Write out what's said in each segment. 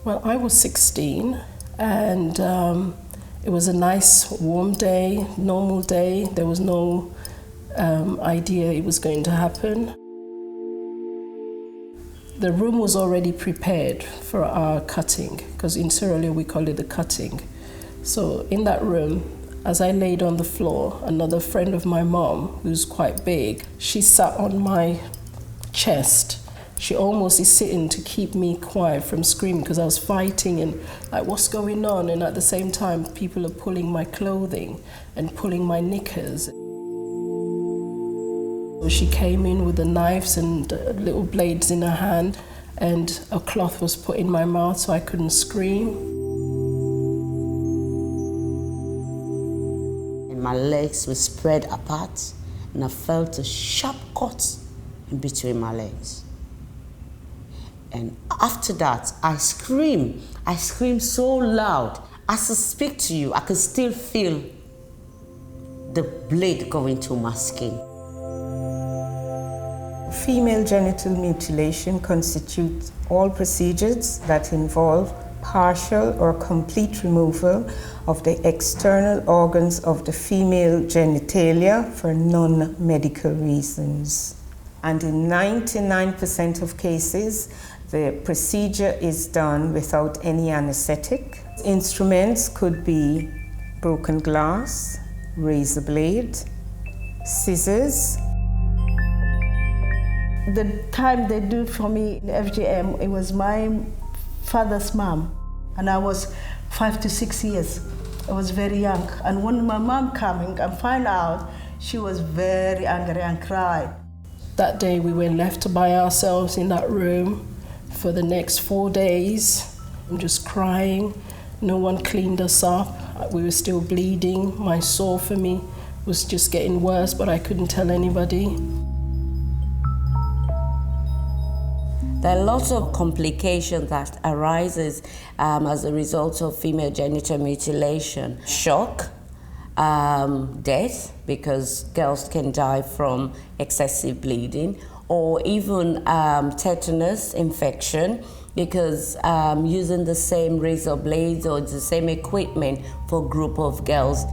Well, I was 16 and it was a nice warm day, normal day. There was no idea it was going to happen. The room was already prepared for our cutting, because in Sierra Leone we call it the cutting. So in that room, as I laid on the floor, another friend of my mom, who's quite big, she sat on my chest. She almost is sitting to keep me quiet from screaming because I was fighting and like, what's going on? And at the same time, people are pulling my clothing and pulling my knickers. She came in with the knives and little blades in her hand, and a cloth was put in my mouth so I couldn't scream. And my legs were spread apart, and I felt a sharp cut in between my legs. And after that, I screamed. I screamed so loud. As I speak to you, I can still feel the blade going through my skin. Female genital mutilation constitutes all procedures that involve partial or complete removal of the external organs of the female genitalia for non-medical reasons. And in 99% of cases, the procedure is done without any anesthetic. Instruments could be broken glass, razor blade, scissors. The time they do for me in FGM, it was my father's mom, and I was 5 to 6 years. I was very young, and when my mom coming and find out, she was very angry and cried. That day we were left by ourselves in that room for the next 4 days. I'm just crying. No one cleaned us up. We were still bleeding. My sore for me was just getting worse, but I couldn't tell anybody. There are lots of complications that arises as a result of female genital mutilation. Shock, death, because girls can die from excessive bleeding, or even tetanus infection, because using the same razor blades or the same equipment for a group of girls.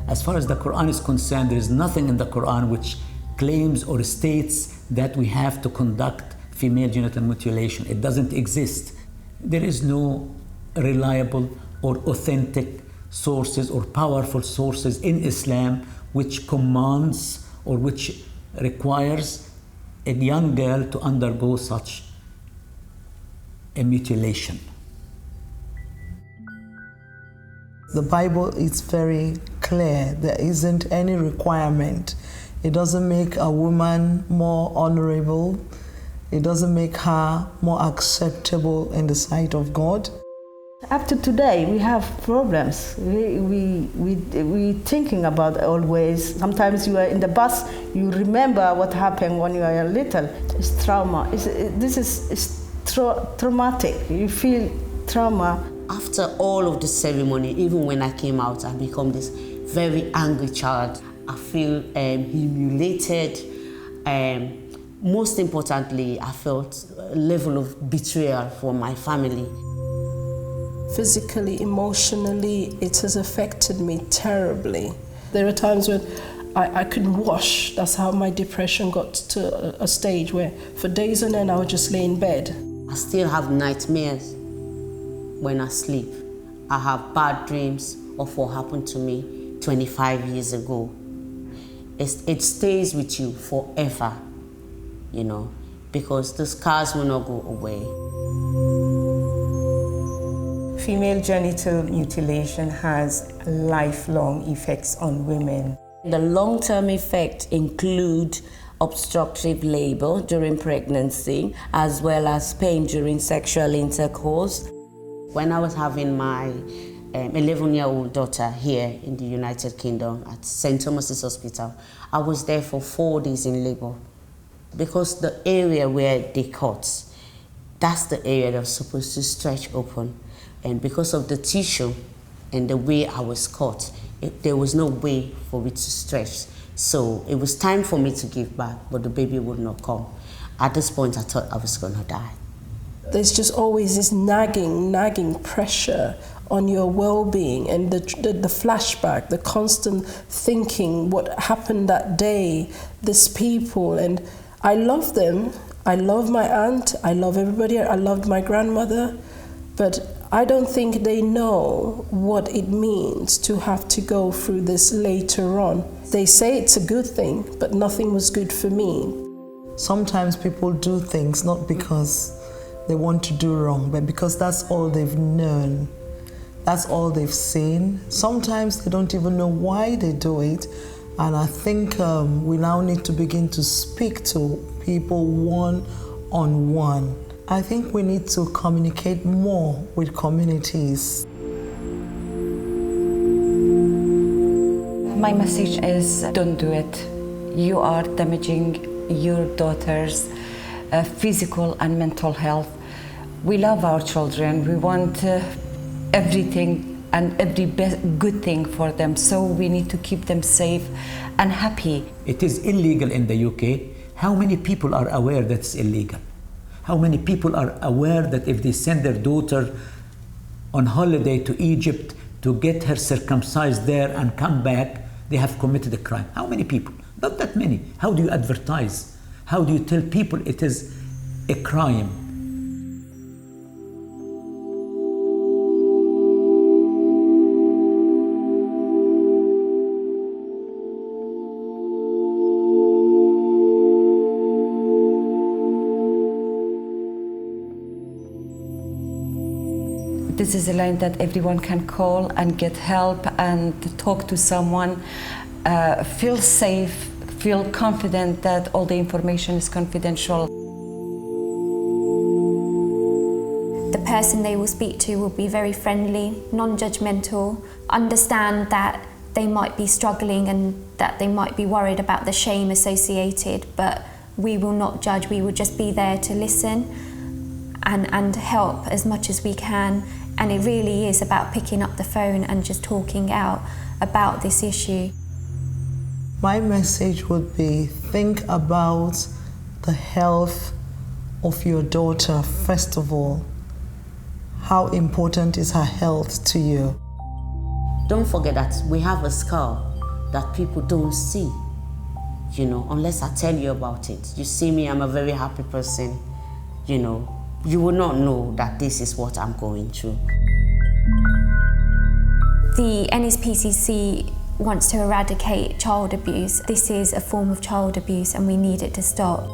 As far as the Quran is concerned, there is nothing in the Quran which claims or states that we have to conduct female genital mutilation. It doesn't exist. There is no reliable or authentic sources or powerful sources in Islam which commands or which requires a young girl to undergo such a mutilation. The Bible is very clear. There isn't any requirement. It doesn't make a woman more honorable. It doesn't make her more acceptable in the sight of God. Up to today, we have problems. We thinking about always. Sometimes you are in the bus, you remember what happened when you are little. It's trauma. It's traumatic. You feel trauma. After all of the ceremony, even when I came out, I become this very angry child. I feel humiliated. Most importantly, I felt a level of betrayal from my family. Physically, emotionally, it has affected me terribly. There are times when I couldn't wash. That's how my depression got to a stage where for days on end I would just lay in bed. I still have nightmares when I sleep. I have bad dreams of what happened to me 25 years ago. It stays with you forever, you know, because the scars will not go away. Female genital mutilation has lifelong effects on women. The long-term effects include obstructive labor during pregnancy, as well as pain during sexual intercourse. When I was having my 11-year-old daughter here in the United Kingdom at St. Thomas's Hospital, I was there for 4 days in labor because the area where they cut, that's the area that was supposed to stretch open. And because of the tissue and the way I was cut, there was no way for it to stretch. So it was time for me to give back, but the baby would not come. At this point, I thought I was going to die. but there's just always this nagging pressure on your well-being, and the flashback, the constant thinking, what happened that day, these people. And I love them. I love my aunt. I love everybody. I loved my grandmother. But I don't think they know what it means to have to go through this later on. They say it's a good thing, but nothing was good for me. Sometimes people do things not because they want to do wrong, but because that's all they've known. That's all they've seen. Sometimes they don't even know why they do it. And I think we now need to begin to speak to people one-on-one. I think we need to communicate more with communities. My message is, don't do it. You are damaging your daughter's physical and mental health. We love our children. We want everything and every good thing for them. So we need to keep them safe and happy. It is illegal in the UK. How many people are aware that it's illegal? How many people are aware that if they send their daughter on holiday to Egypt to get her circumcised there and come back, they have committed a crime? How many people? Not that many. How do you advertise? How do you tell people it is a crime? This is a line that everyone can call and get help and talk to someone, feel safe, feel confident that all the information is confidential. The person they will speak to will be very friendly, non-judgmental, understand that they might be struggling and that they might be worried about the shame associated, but we will not judge, we will just be there to listen and help as much as we can. And it really is about picking up the phone and just talking out about this issue. My message would be, think about the health of your daughter first of all. How important is her health to you? Don't forget that we have a scar that people don't see, you know, unless I tell you about it. You see me, I'm a very happy person, you know. You will not know that this is what I'm going through. The NSPCC wants to eradicate child abuse. This is a form of child abuse and we need it to stop.